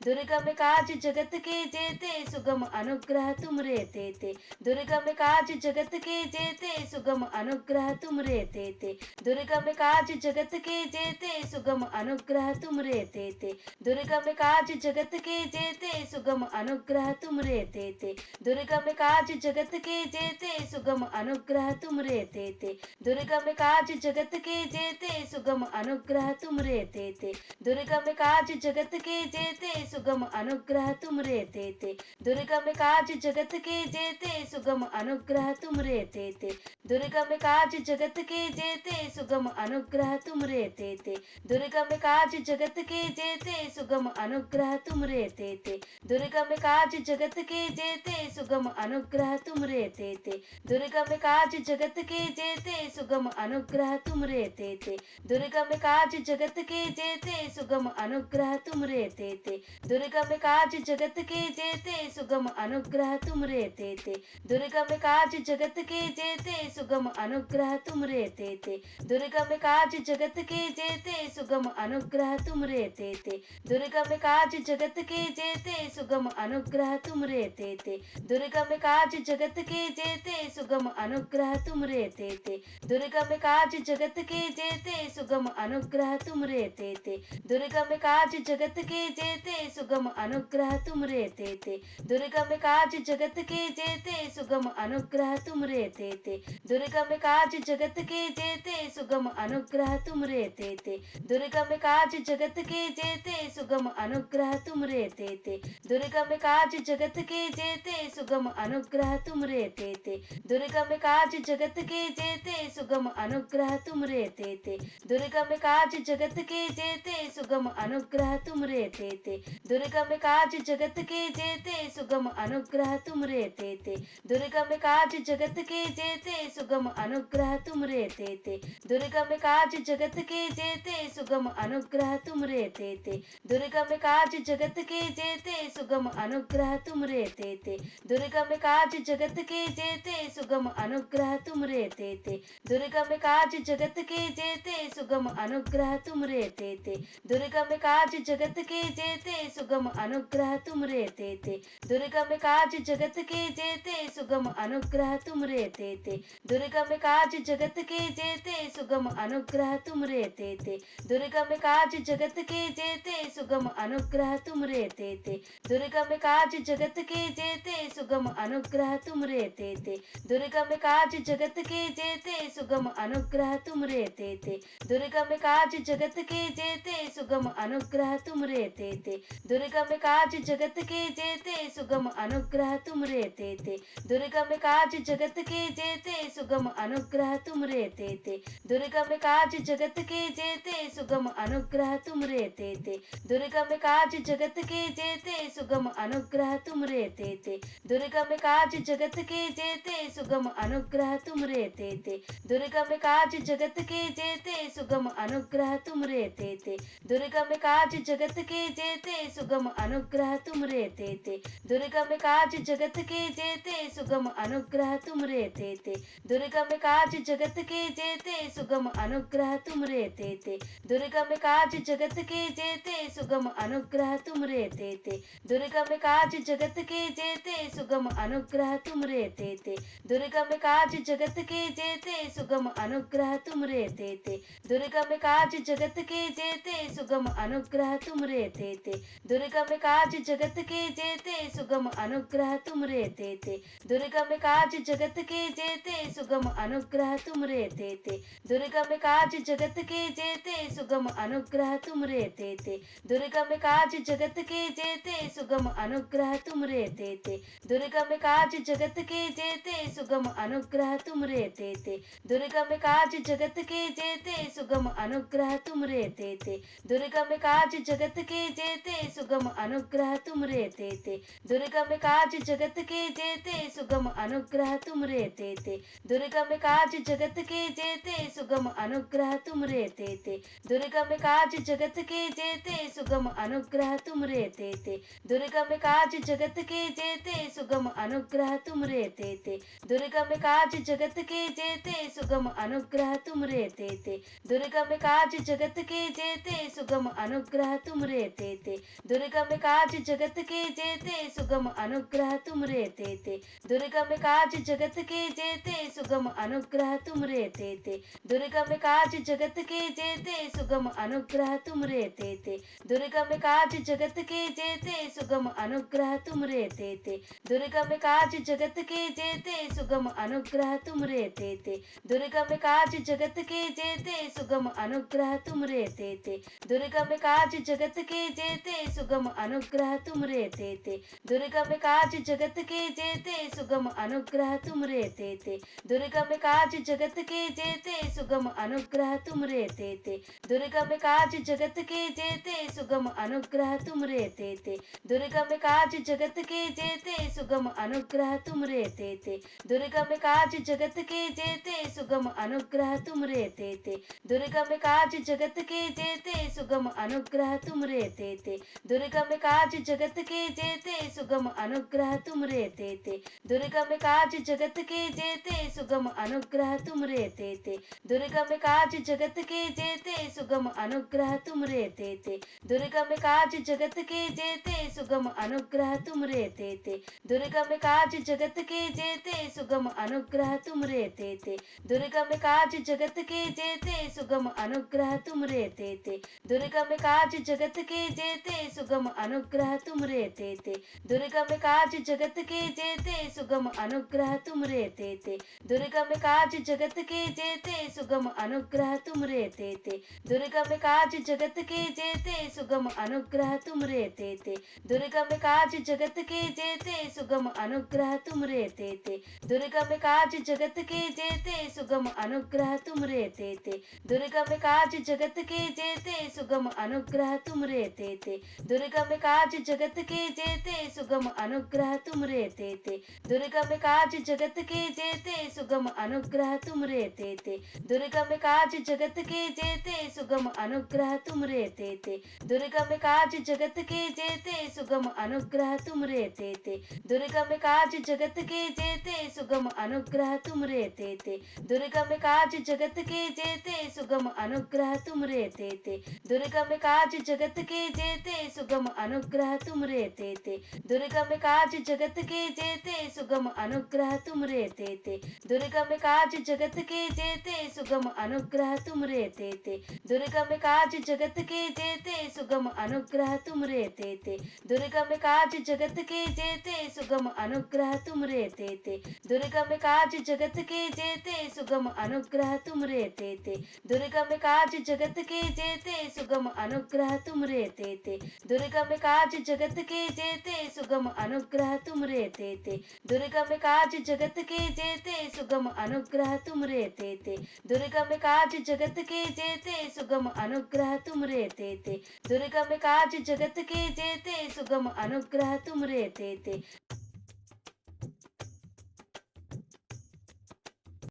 दुर्गम काज जगत के जेते सुगम अनुग्रह तुम रहते थे। दुर्गम काज जगत के जेते सुगम अनुग्रह तुम रहते थे। दुर्गम काज जगत के जेते सुगम अनुग्रह तुम रहते थे। दुर्गम काज जगत के जेते सुगम अनुग्रह तुम रहते थे। दुर्गम काज जगत के जेते सुगम अनुग्रह तुम रहते थे। दुर्गम काज जगत के जेते सुगम अनुग्रह तुम रहते थे। दुर्गम काज जगत के जेते सुगम अनुग्रह तुम रहते थे। दुर्गम काज जगत के जेते सुगम अनुग्रह तुम रहते थे। दुर्गम काज जगत के जेते सुगम अनुग्रह तुम रहते थे। दुर्गम काज जगत के जेते सुगम अनुग्रह तुम रहते थे। दुर्गम काज जगत के जेते सुगम अनुग्रह तुम रहते थे। दुर्गम काज जगत के जेते सुगम अनुग्रह तुम रहते थे। दुर्गम काज जगत के जेते सुगम अनुग्रह तुम रहते थे। दुर्गम काज जगत के जेते सुगम अनुग्रह तुम रहते थे। दुर्गम काज जगत के जेते सुगम अनुग्रह तुम रहते थे। दुर्गम काज जगत के जेते सुगम अनुग्रह तुम रहते थे। दुर्गम काज जगत के जेते सुगम अनुग्रह तुम रहते थे। दुर्गम काज जगत के जेते सुगम अनुग्रह तुम रहते थे। दुर्गम काज जगत के जेते सुगम अनुग्रह तुम रहते थे। दुर्गम काज जगत के जेते सुगम अनुग्रह तुम रहते थे। दुर्गम काज जगत के जेते सुगम अनुग्रह तुम रहते थे। दुर्गम काज जगत के जेते सुगम अनुग्रह तुम रहते थे। दुर्गम काज जगत के जेते सुगम अनुग्रह तुम रहते थे। दुर्गम काज जगत के जेते सुगम अनुग्रह तुम रहते थे। दुर्गम काज जगत के जेते सुगम अनुग्रह तुम रहते थे। दुर्गम काज जगत के जेते सुगम अनुग्रह तुम रहते थे। दुर्गम काज जगत के जेते सुगम अनुग्रह तुम रहते थे। दुर्गम काज जगत के जेते सुगम अनुग्रह तुम रहते थे। दुर्गम काज जगत के जेते सुगम अनुग्रह तुम रहते थे। दुर्गम काज जगत के जेते सुगम अनुग्रह तुम रहते थे। दुर्गम काज जगत के जेते सुगम अनुग्रह तुम रहते थे। दुर्गम काज जगत के जेते सुगम अनुग्रह तुम रहते थे। दुर्गम काज जगत के जेते सुगम अनुग्रह तुम रहते थे। दुर्गम काज जगत के जेते सुगम अनुग्रह तुम रहते थे। दुर्गम काज जगत के जेते सुगम अनुग्रह तुम रहते थे। दुर्गम काज जगत के जेते सुगम अनुग्रह तुम रहते थे। दुर्गम काज जगत के जेते सुगम अनुग्रह तुम रहते थे। दुर्गम काज जगत के जेते सुगम अनुग्रह तुम रहते थे। दुर्गम काज जगत के जेते सुगम अनुग्रह तुम रहते थे। दुर्गम काज जगत के जेते सुगम अनुग्रह तुम रहते थे। दुर्गम काज जगत के जेते सुगम अनुग्रह तुम रहते थे। दुर्गम काज जगत के जेते सुगम अनुग्रह तुम रहते थे। दुर्गम काज जगत के जेते सुगम अनुग्रह तुम रहते थे। दुर्गम काज जगत के जेते सुगम अनुग्रह तुम रहते थे। दुर्गम काज जगत के जेते सुगम अनुग्रह तुम रहते थे। दुर्गम काज जगत के जेते सुगम अनुग्रह तुम रहते थे। दुर्गम काज जगत के जेते सुगम अनुग्रह तुम रहते थे। दुर्गम काज जगत के जेते सुगम अनुग्रह तुम रहते थे। दुर्गम काज जगत के जेते सुगम अनुग्रह तुम रहते थे। दुर्गम काज जगत के जेते सुगम अनुग्रह तुम रहते थे। दुर्गम काज जगत के जेते सुगम अनुग्रह तुम रहते थे। दुर्गम काज जगत के जेते सुगम अनुग्रह तुम रहते थे। दुर्गम काज जगत के जेते सुगम अनुग्रह तुम रहते थे। दुर्गम काज जगत के जेते सुगम अनुग्रह तुम रहते थे। दुर्गम काज जगत के जेते सुगम अनुग्रह तुम रहते थे। दुर्गम काज जगत के जेते सुगम अनुग्रह तुम रहते थे। दुर्गम काज जगत के जेते सुगम अनुग्रह तुम रहते थे। दुर्गम काज जगत के जेते सुगम अनुग्रह तुम रहते थे। दुर्गम काज जगत के जेते सुगम अनुग्रह तुम रहते थे। दुर्गम काज जगत के जेते सुगम अनुग्रह तुम रहते थे। दुर्गम काज जगत के जेते सुगम अनुग्रह तुम रहते थे। दुर्गम काज जगत के जेते सुगम अनुग्रह तुम रहते थे। दुर्गम काज जगत के जेते सुगम अनुग्रह तुम रहते थे। दुर्गम काज जगत के जेते सुगम अनुग्रह तुम रहते थे। दुर्गम काज जगत के जेते सुगम अनुग्रह तुम रहते थे। दुर्गम काज जगत के जेते सुगम अनुग्रह तुम रे ते दुर्गम काज जगत के जेते सुगम अनुग्रह तुम रे ते दुर्गम काज जगत के जेते सुगम अनुग्रह तुम रे ते दुर्गम काज जगत के जेते सुगम अनुग्रह तुम रे ते दुर्गम काज जगत के जेते सुगम अनुग्रह तुम रे ते दुर्गम काज जगत के जेते सुगम अनुग्रह तुम रे ते दुर्गम काज जगत के जेते सुगम अनुग्रह तुम रे ते दुर्गम काज जगत के जेते सुगम अनुग्रह तुम रे ते दुर्गम काज जगत के जेते सुगम अनुग्रह तुम रे ते दुर्गम काज जगत के जेते सुगम अनुग्रह तुम रे ते दुर्गम काज जगत के जेते सुगम अनुग्रह तुम रे ते दुर्गम काज जगत के जेते सुगम अनुग्रह तुम रे ते दुर्गम काज जगत के जेते सुगम अनुग्रह तुम रे ते दुर्गम काज जगत के जेते सुगम अनुग्रह तुम रे ते दुर्गम काज जगत के जेते सुगम अनुग्रह तुम रे ते दुर्गम काज जगत के जेते सुगम अनुग्रह तुम रे ते दुर्गम काज जगत के जेते सुगम अनुग्रह तुम रे ते दुर्गम काज जगत के जेते सुगम अनुग्रह तुम रे ते दुर्गम काज जगत के जेते सुगम अनुग्रह तुम रे ते दुर्गम काज जगत के जेते सुगम अनुग्रह तुम रे ते दुर्गम काज जगत के जेते सुगम अनुग्रह तुम रे ते दुर्गम काज जगत के जेते सुगम अनुग्रह तुम रे ते दुर्गम काज जगत के जेते सुगम अनुग्रह तुम रे ते दुर्गम काज जगत के जेते सुगम अनुग्रह तुम रे ते दुर्गम काज जगत के जेते सुगम अनुग्रह तुम रे ते दुर्गम काज जगत के जेते सुगम अनुग्रह तुम रे ते दुर्गम काज जगत के जेते सुगम अनुग्रह तुम रे ते दुर्गम काज जगत के जेते सुगम अनुग्रह तुम रे ते दुर्गम काज जगत के जेते सुगम अनुग्रह तुम रे ते दुर्गम काज जगत के जेते सुगम अनुग्रह तुम रे ते दुर्गम काज जगत के जेते सुगम अनुग्रह तुम रे ते दुर्गम काज जगत के जेते सुगम अनुग्रह तुम रे ते दुर्गम काज जगत के जेते सुगम अनुग्रह तुम रे ते दुर्गम काज जगत के जेते सुगम अनुग्रह तुम रे ते दुर्गम काज जगत के जेते सुगम अनुग्रह तुम रे ते दुर्गम काज जगत के जेते सुगम अनुग्रह तुम रे ते दुर्गम काज जगत के जेते सुगम अनुग्रह तुम रे ते दुर्गम काज जगत के जेते सुगम अनुग्रह तुम रे ते दुर्गम काज जगत के जेते सुगम अनुग्रह तुम रे ते दुर्गम काज जगत के जेते सुगम अनुग्रह तुम रे ते दुर्गम काज जगत के जेते सुगम अनुग्रह तुम रे ते दुर्गम काज जगत के जेते सुगम अनुग्रह तुम रे ते दुर्गम काज जगत के जेते सुगम अनुग्रह तुम रे ते